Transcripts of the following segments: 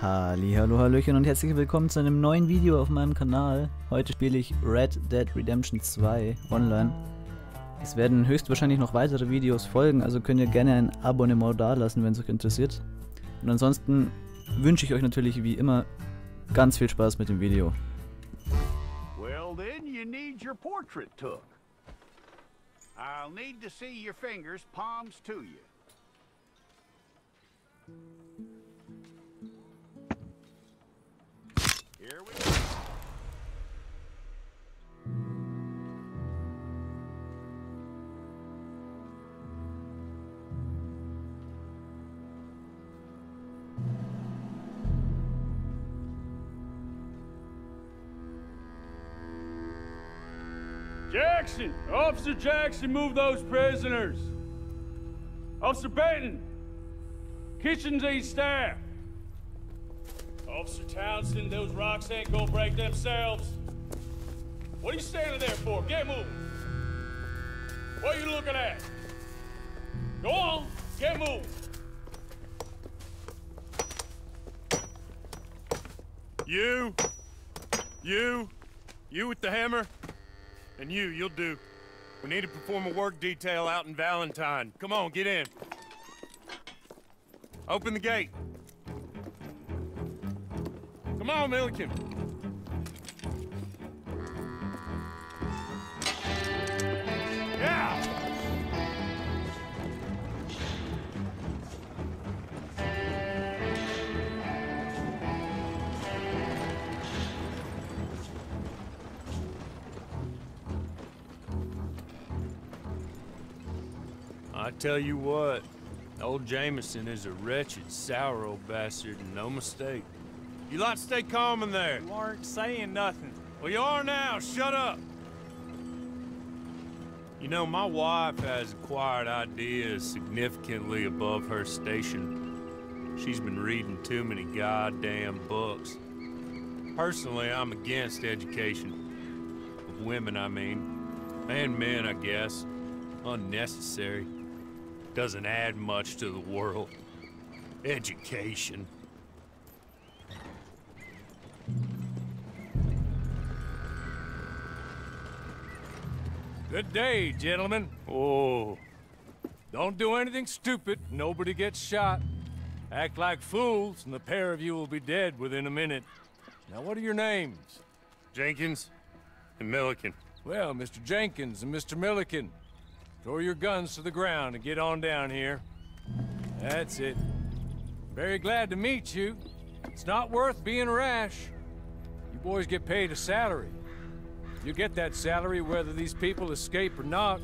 Hallihallo, hallöchen und herzlich willkommen zu einem neuen Video auf meinem Kanal. Heute spiele ich Red Dead Redemption 2 online. Es werden höchstwahrscheinlich noch weitere Videos folgen, also könnt ihr gerne ein Abonnement dalassen, wenn es euch interessiert. Und ansonsten wünsche ich euch natürlich wie immer ganz viel Spaß mit dem Video. Well then, you need your portrait took. I'll need to see your fingers, palms to you. Here we go. Jackson! Officer Jackson, move those prisoners! Officer Benton! Kitchens ain't staff! Officer Townsend, those rocks ain't gonna break themselves. What are you standing there for? Get moving! What are you looking at? Go on, get moving! You with the hammer? And you'll do. We need to perform a work detail out in Valentine. Come on, get in. Open the gate. Come on, Milliken. Yeah! I tell you what, old Jameson is a wretched, sour old bastard, and no mistake. You lot stay calm in there. You aren't saying nothing. Well, you are now. Shut up. You know, my wife has acquired ideas significantly above her station. She's been reading too many goddamn books. Personally, I'm against education. Of women, I mean. And men, I guess. Unnecessary. Doesn't add much to the world. Education. Good day, gentlemen. Oh. Don't do anything stupid. Nobody gets shot. Act like fools, and the pair of you will be dead within a minute. Now, what are your names? Jenkins and Milliken. Well, Mr. Jenkins and Mr. Milliken, throw your guns to the ground and get on down here. That's it. Very glad to meet you. It's not worth being rash. You boys get paid a salary. You get that salary whether these people escape or not.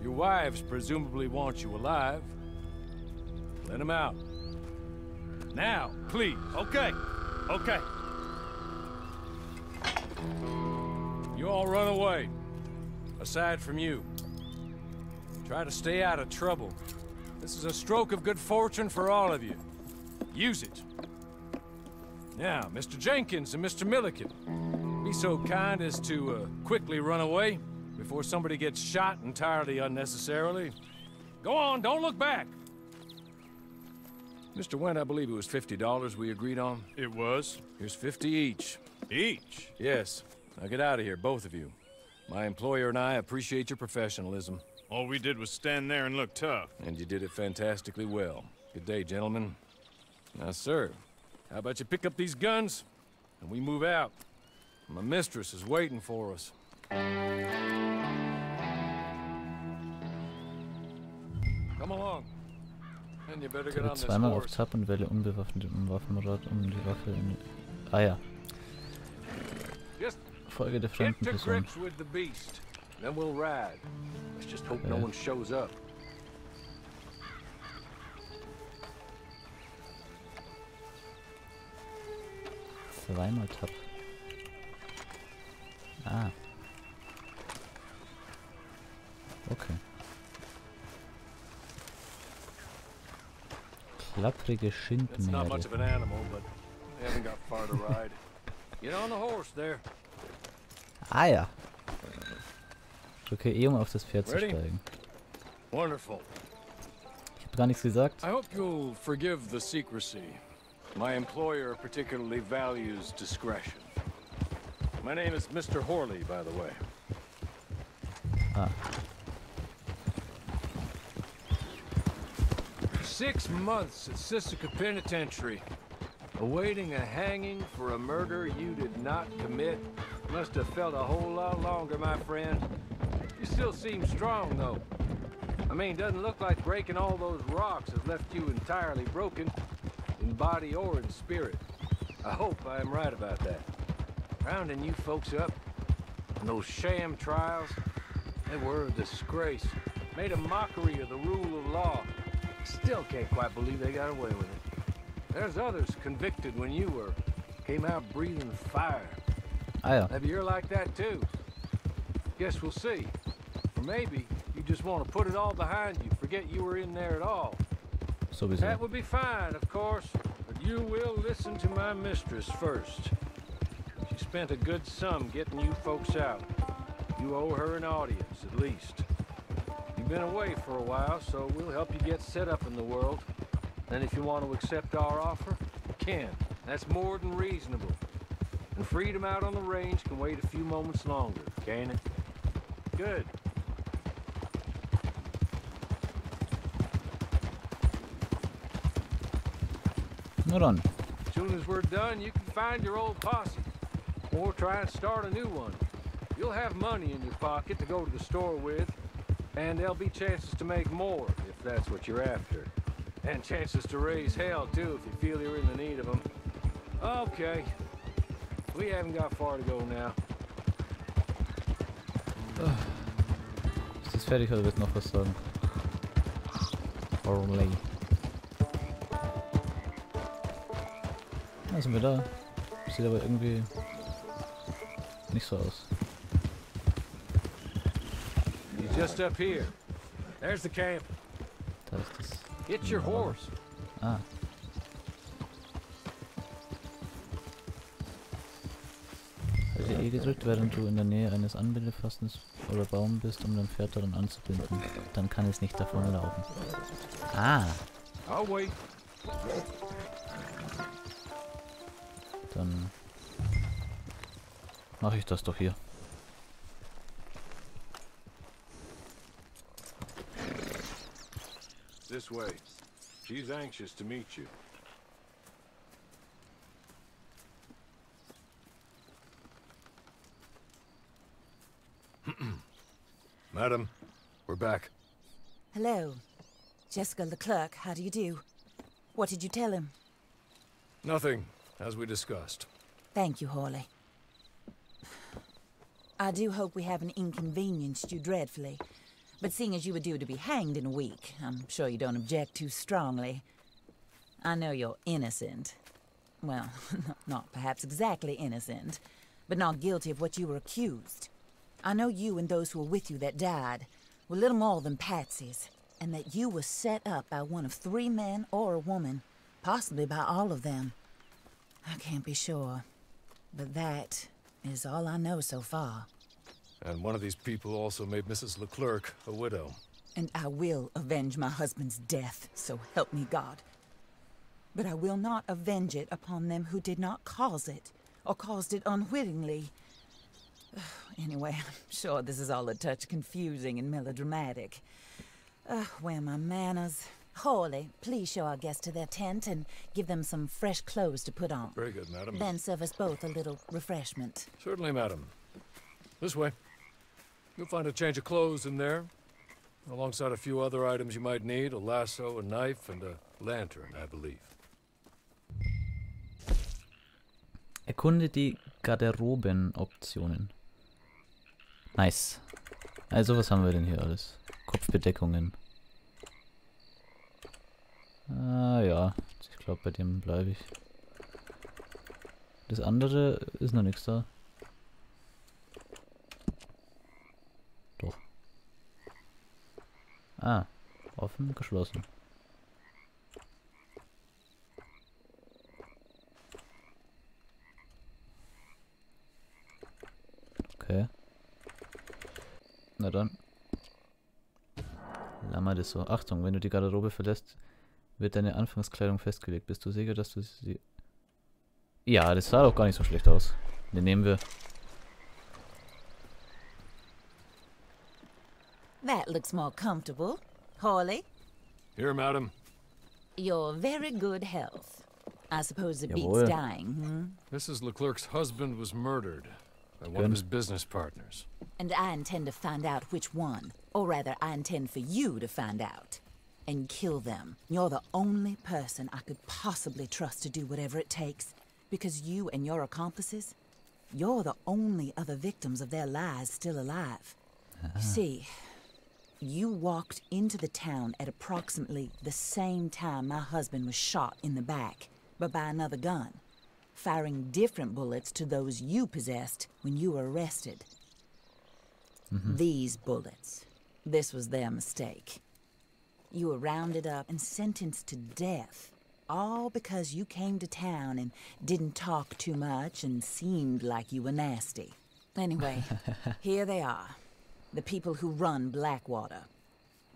Your wives presumably want you alive. Let them out. Now, please. Okay. You all run away. Aside from you. Try to stay out of trouble. This is a stroke of good fortune for all of you. Use it. Now, Mr. Jenkins and Mr. Milliken, be so kind as to quickly run away before somebody gets shot entirely unnecessarily. Go on, don't look back. Mr. Wendt, I believe it was $50 we agreed on. It was. Here's 50 each. Each? Yes. Now get out of here, both of you. My employer and I appreciate your professionalism. All we did was stand there and look tough. And you did it fantastically well. Good day, gentlemen. Now, sir, how about you pick up these guns, and we move out? My mistress is waiting for us. Come along. And you better get on this Zweimal auf horse. Tab und wähle unbewaffnet im Waffenrad, um die Waffe in... Ah ja. Just Folge der get fremden to Person. grips with the beast. Then we'll ride. Let's just hope no one shows up. Zweimal Tab. Ah. Okay. Klapprige It's not much Schindmähre. of an animal, but they haven't got far to ride. Get on the horse there. Ah ja. Drücke E, um auf das Pferd zu Ready? steigen. Wonderful. Ich habe gar nichts gesagt. I hope you'll forgive the secrecy. My employer particularly values discretion. My name is Mr. Horley, by the way. Ah. 6 months at Sisika Penitentiary, awaiting a hanging for a murder you did not commit. Must have felt a whole lot longer, my friend. You still seem strong, though. I mean, doesn't look like breaking all those rocks has left you entirely broken, in body or in spirit. I hope I am right about that. Rounding you folks up, and those sham trials, they were a disgrace. Made a mockery of the rule of law. Still can't quite believe they got away with it. There's others convicted when you were. Came out breathing fire. Ah ja. Maybe you're like that too. Guess we'll see. Or maybe you just want to put it all behind you, forget you were in there at all. Sowieso. That would be fine, of course, but you will listen to my mistress first. She spent a good sum getting you folks out. You owe her an audience, at least. You've been away for a while, so we'll help you get set up in the world. And if you want to accept our offer, you can. That's more than reasonable. And freedom out on the range can wait a few moments longer, can't it? Good. Na dann. As soon as we're done, you can find your old posse. Or try and start a new one. You'll have money in your pocket to go to the store with. And there'll be chances to make more, if that's what you're after. And chances to raise hell, too, if you feel you're in the need of them. Okay. We haven't got far to go now. Ist das fertig oder willst du noch was sagen? Horley. Da sind wir da. Sieht aber irgendwie nicht so aus. You're just up here. There's the camp. Da ist das. Get your horse. Ah. Halte E gedrückt, während du in der Nähe eines Anbindefastens oder Baum bist, um dein Pferd daran anzubinden. Dann kann es nicht davonlaufen. Ah. I'll wait. Dann mache ich das doch hier. This way. She's anxious to meet you. Madam, we're back. Hello. Jessica Leclerc, how do you do? What did you tell him? Nothing, as we discussed. Thank you, Horley. I do hope we haven't inconvenienced you dreadfully. But seeing as you were due to be hanged in a week, I'm sure you don't object too strongly. I know you're innocent. Well, not perhaps exactly innocent, but not guilty of what you were accused. I know you and those who were with you that died were little more than patsies, and that you were set up by one of 3 men or a woman, possibly by all of them. I can't be sure, but that is all I know so far. And one of these people also made Mrs. Leclerc a widow. And I will avenge my husband's death, so help me God. But I will not avenge it upon them who did not cause it, or caused it unwittingly. Anyway, I'm sure this is all a touch confusing and melodramatic. Where are my manners? Horley, please show our guests to their tent and give them some fresh clothes to put on. Very good, madam. Then serve us both a little refreshment. Certainly, madam. This way. You'll find a change of clothes in there, alongside a few other items you might need, a lasso, a knife, and a lantern, I believe. Erkunde die Garderobenoptionen. Nice. Also, was haben wir denn hier alles? Kopfbedeckungen. Ah ja, ich glaube, bei dem bleibe ich. Das andere ist noch nichts da. Doch. Ah, offen, geschlossen. Okay. Na dann. Lassen wir das so. Achtung, wenn du die Garderobe verlässt, wird deine Anfangskleidung festgelegt. Bist du sicher, dass du sie... Ja, das sah doch gar nicht so schlecht aus. Den nehmen wir. That looks more comfortable. Hawley, Here, madam. you're very good health. I suppose it Jawohl. beats dying, hmm? Mrs. Leclerc's husband was murdered by one of his business partners. And I intend to find out which one. Or rather, I intend for you to find out. And kill them. You're the only person I could possibly trust to do whatever it takes. Because you and your accomplices, you're the only other victims of their lies still alive. You see, you walked into the town at approximately the same time my husband was shot in the back, but by another gun, firing different bullets to those you possessed when you were arrested. These bullets, this was their mistake. You were rounded up and sentenced to death, all because you came to town and didn't talk too much and seemed like you were nasty. Anyway, here they are. The people who run Blackwater.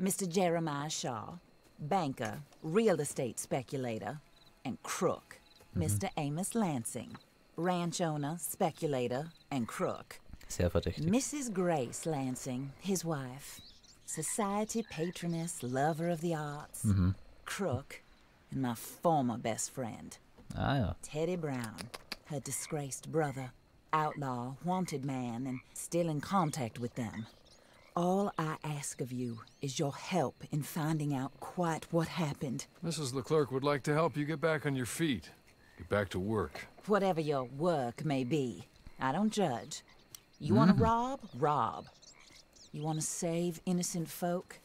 Mr. Jeremiah Shaw, banker, real estate speculator, and crook. Mr. Amos Lansing, ranch owner, speculator, and crook. Sehr verdächtig. Mrs. Grace Lansing, his wife, society patroness, lover of the arts, crook, and my former best friend, Ah ja. Teddy Brown, her disgraced brother, outlaw, wanted man, and still in contact with them. All I ask of you is your help in finding out quite what happened. Mrs. Leclerc would like to help you get back on your feet. Get back to work. Whatever your work may be, I don't judge. You want to rob? Rob. You want to save innocent folk?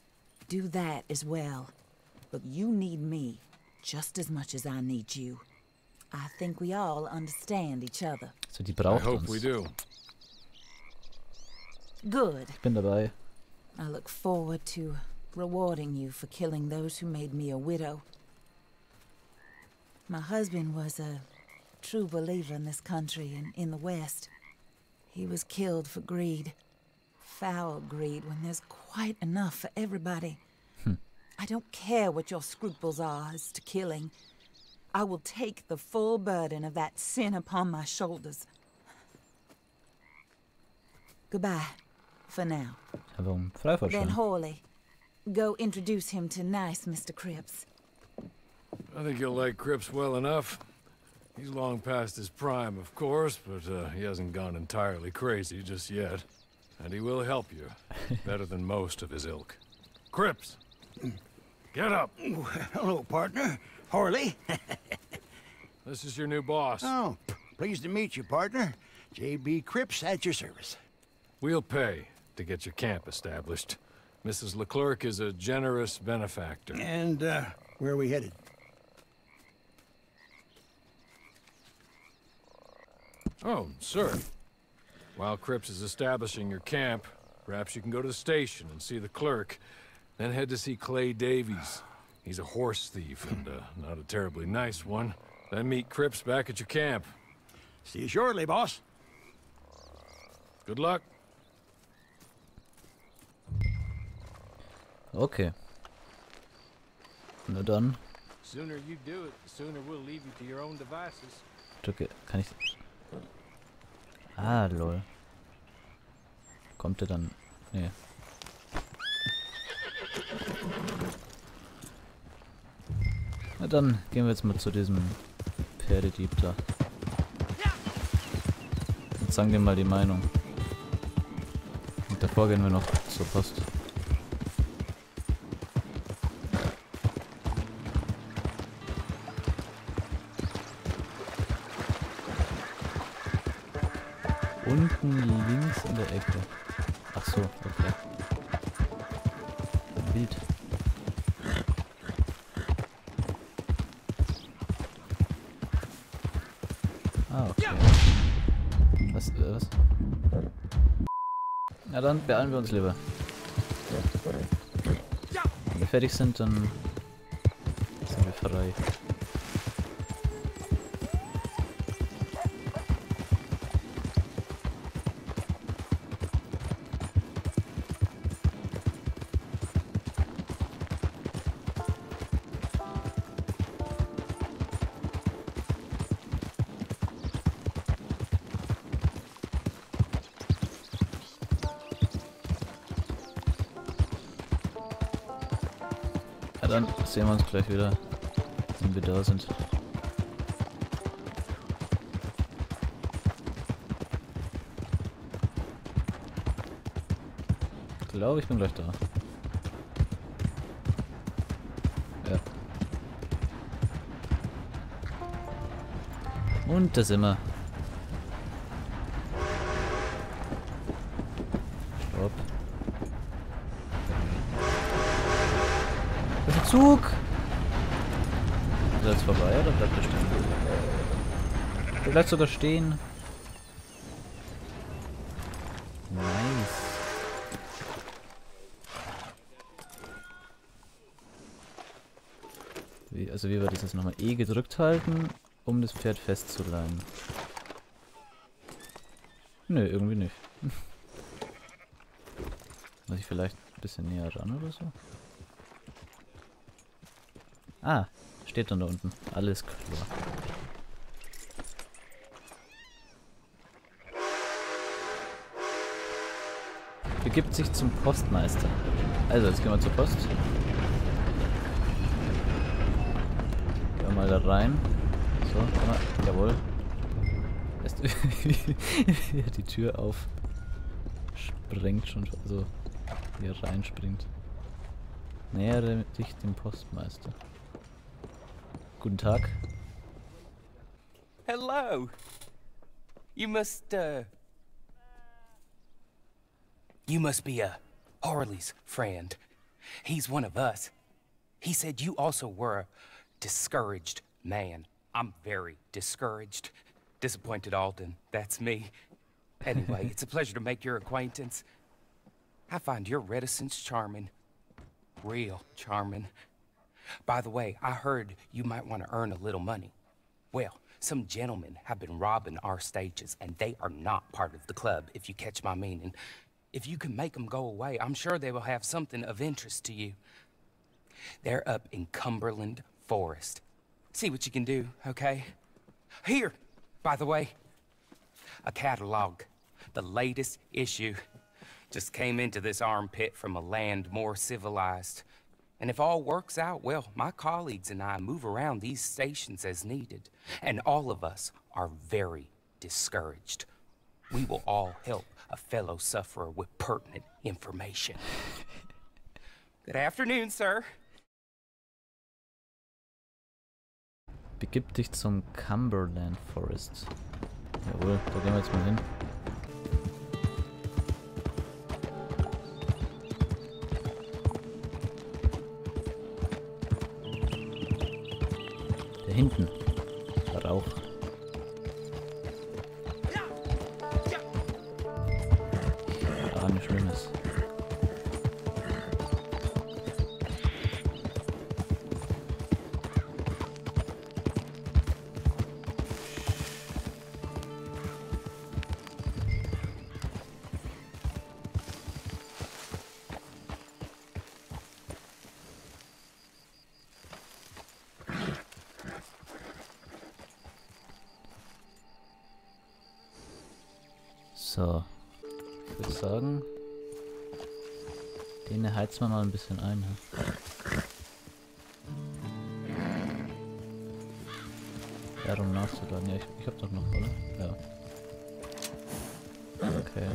Do that as well. But you need me just as much as I need you. I think we all understand each other. So, die I braucht hope uns. we do. Good. Ich bin dabei. I look forward to rewarding you for killing those who made me a widow. My husband was a true believer in this country and in the West. He was killed for greed. Foul greed when there's quite enough for everybody. I don't care what your scruples are as to killing. I will take the full burden of that sin upon my shoulders. Goodbye, for now. Ja, warum Then Freifahrtschein? Hawley, go introduce him to nice Mr. Cripps. I think you'll like Cripps well enough. He's long past his prime, of course, but he hasn't gone entirely crazy just yet. And he will help you, better than most of his ilk. Cripps! Get up! Hello, partner. Harley. This is your new boss. Oh, pleased to meet you, partner. J.B. Cripps at your service. We'll pay to get your camp established. Mrs. Leclerc is a generous benefactor. And, where are we headed? Oh, sir. While Cripps is establishing your camp, perhaps you can go to the station and see the clerk, then head to see Clay Davies. He's a horse thief and not a terribly nice one. Then meet Cripps back at your camp. See you shortly, boss. Good luck. Okay. Na dann. Sooner you do it, the sooner we'll leave you to your own devices. Drücke. Kann ich... Ah, lol. Kommt er dann... Nee. Na dann gehen wir jetzt mal zu diesem Pferdedieb da. Und sagen dem mal die Meinung. Und davor gehen wir noch zur Post. Unten links in der Ecke. Ach so, okay. Wild. Ah, okay. Was? Na dann beeilen wir uns lieber. Wenn wir fertig sind, dann sind wir frei. Ja, dann sehen wir uns gleich wieder, wenn wir da sind. Ich glaube, ich bin gleich da. Ja. Und da sind wir. Stopp. Das ist ein Zug! Ist er jetzt vorbei oder bleibt er stehen? Der bleibt sogar stehen. Nice. Wie wir das jetzt nochmal E gedrückt halten, um das Pferd festzuleihen. Nö, irgendwie nicht. Muss ich vielleicht ein bisschen näher ran oder so? Ah, steht dann da unten. Alles klar. Begibt sich zum Postmeister. Also, jetzt gehen wir zur Post. Gehen wir mal da rein. So, kann man. Jawohl. Erst wie er die Tür auf springt schon, also wie er reinspringt. Nähere dich dem Postmeister. Guten Tag. Hello. You must be Harley's friend. He's one of us. He said you also were a discouraged man. I'm very discouraged. Disappointed Alden, that's me. Anyway, it's a pleasure to make your acquaintance. I find your reticence charming. Real charming. By the way, I heard you might want to earn a little money. Well, some gentlemen have been robbing our stages, and they are not part of the club, if you catch my meaning. If you can make them go away, I'm sure they will have something of interest to you. They're up in Cumberland Forest. See what you can do, okay? Here, by the way, a catalog. The latest issue. Just came into this armpit from a land more civilized. And if all works out, well, my colleagues and I move around these stations as needed. And all of us are very discouraged. We will all help a fellow sufferer with pertinent information. Good afternoon, sir. Begib dich zum Cumberland Forest. Jawohl, da gehen wir jetzt mal hin. Da hinten. Rauch. Ah, nichts Schlimmes. So, ich würde sagen, den heizen wir mal ein bisschen ein. Ja, um nachzuladen. Ja, ich hab doch noch, oder? Ja. Okay.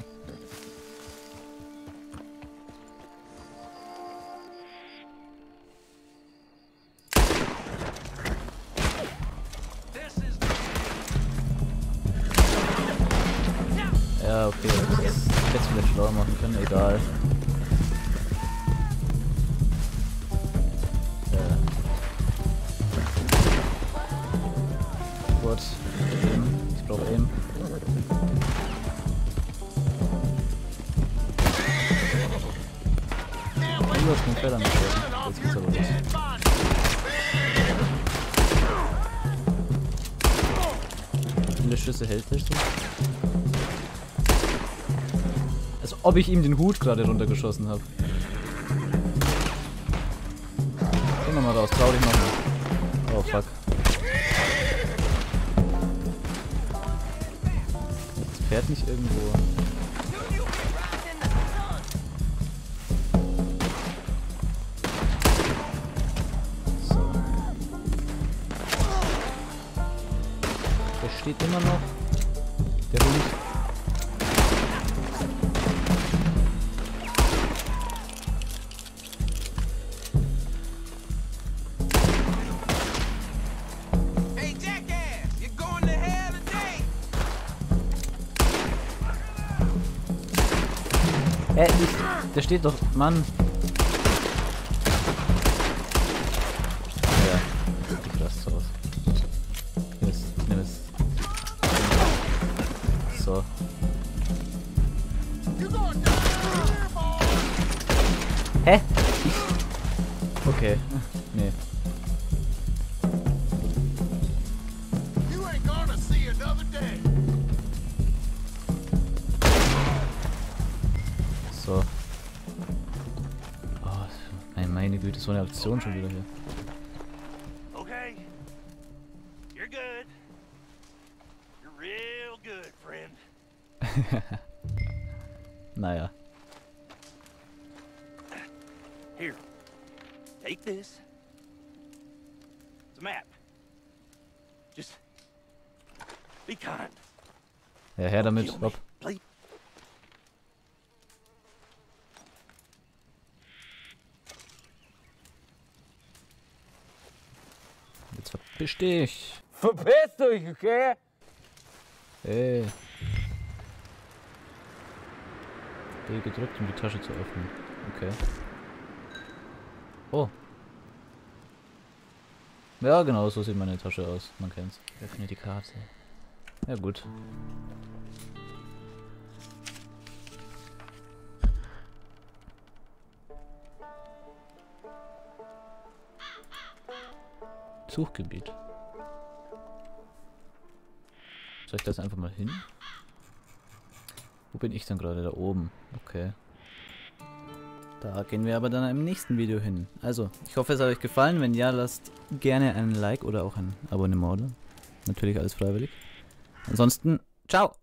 Ja, okay, das hätte ich vielleicht schlauer machen können, egal. Gut, ich brauche Aim. Du hast den Pferd angeschossen, jetzt geht's aber los. Wie viele Schüsse hält der so? Als ob ich ihm den Hut gerade runtergeschossen habe. Geh nochmal raus, trau dich nochmal. Oh fuck. Das Pferd nicht irgendwo. steht immer noch. Der Hund. Hey jackass, you're going to hell today. Der steht doch, Mann. Ja, sieht das so aus. Nimm es. So. Hä? Okay. Nee. You ain't gonna see another day. So. Oh, meine Güte, so eine Aktion schon wieder hier. Okay. You're good. You're real good, friend. Naja. Here. Take this. It's a map. Just be kind. Ja, her damit. Kill me, Hopp. please. Jetzt verpiss dich. Verpisst euch, okay? Ey. B gedrückt, um die Tasche zu öffnen. Okay. Oh. Ja, genau, so sieht meine Tasche aus. Man kennt's. Öffne die Karte. Ja, gut. Suchgebiet. Soll ich das einfach mal hin? Wo bin ich dann gerade? Da oben. Okay. Da gehen wir aber dann im nächsten Video hin. Also, ich hoffe, es hat euch gefallen. Wenn ja, lasst gerne ein Like oder auch ein Abonnement da. Natürlich alles freiwillig. Ansonsten, ciao!